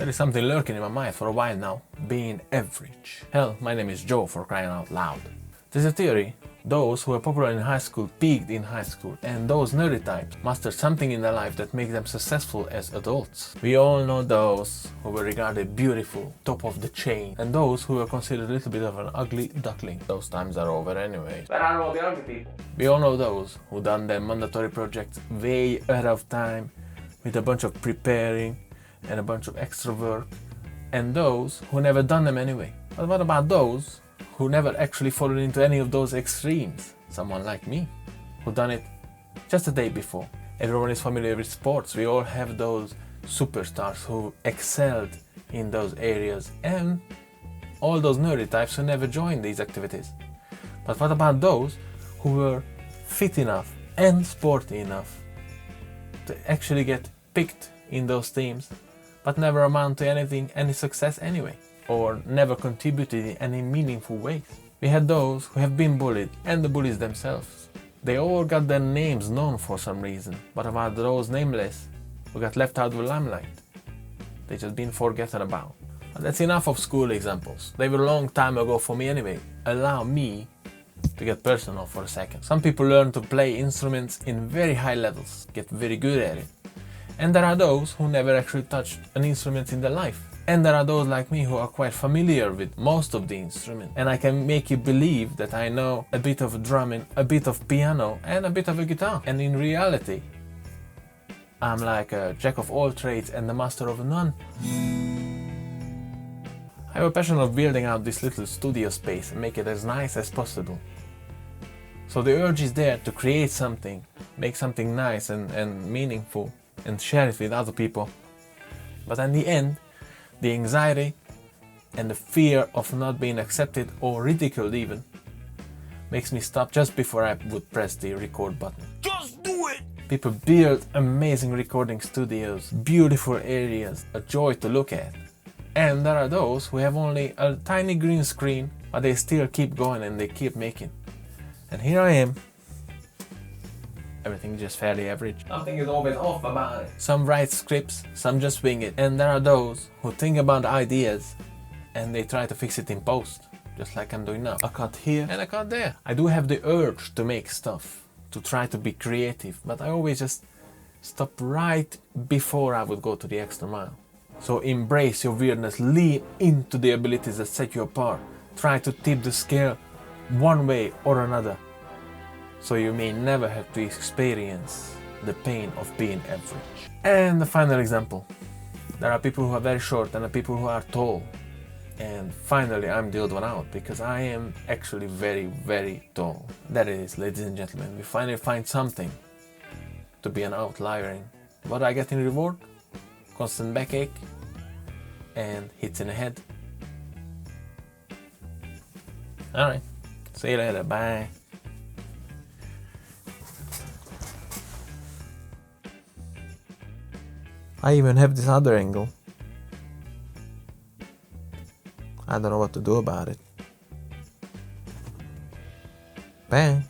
There is something lurking in my mind for a while now, being average. Hell, my name is Joe, for crying out loud. There's a theory, those who were popular in high school peaked in high school, and those nerdy types mastered something in their life that makes them successful as adults. We all know those who were regarded beautiful, top of the chain, and those who were considered a little bit of an ugly duckling. Those times are over anyway. But I know the ugly people. We all know those who done their mandatory projects way ahead of time, with a bunch of preparing and a bunch of extra work, and those who never done them anyway. But what about those who never actually followed into any of those extremes? Someone like me, who done it just the day before. Everyone is familiar with sports. We all have those superstars who excelled in those areas, and all those nerdy types who never joined these activities. But what about those who were fit enough and sporty enough to actually get picked in those teams, but never amount to any success anyway, or never contributed in any meaningful ways? We had those who have been bullied, and the bullies themselves. They all got their names known for some reason, but about those nameless who got left out of the limelight, they just been forgotten about. But that's enough of school examples. They were a long time ago for me anyway. Allow me to get personal for a second. Some people learn to play instruments in very high levels, get very good at it. And there are those who never actually touched an instrument in their life. And there are those like me who are quite familiar with most of the instruments. And I can make you believe that I know a bit of drumming, a bit of piano, and a bit of a guitar. And in reality, I'm like a jack of all trades and the master of none. I have a passion of building out this little studio space and make it as nice as possible. So the urge is there to create something, make something nice and meaningful, and share it with other people. But in the end, the anxiety and the fear of not being accepted or ridiculed even makes me stop just before I would press the record button. Just do it! People build amazing recording studios, beautiful areas, a joy to look at. And there are those who have only a tiny green screen, but they still keep going and they keep making. And here I am. Everything is just fairly average. Nothing is always off about it. Some write scripts, some just wing it. And there are those who think about ideas and they try to fix it in post, just like I'm doing now. A cut here and a cut there. I do have the urge to make stuff, to try to be creative, but I always just stop right before I would go to the extra mile. So embrace your weirdness, lean into the abilities that set you apart. Try to tip the scale one way or another, so you may never have to experience the pain of being average. And the final example. There are people who are very short and there are people who are tall. And finally I'm the odd one out, because I am actually very, very tall. That is, ladies and gentlemen, we finally find something to be an outlier in. What do I get in reward? Constant backache and hits in the head. Alright, see you later, bye. I even have this other angle. I don't know what to do about it. Bang.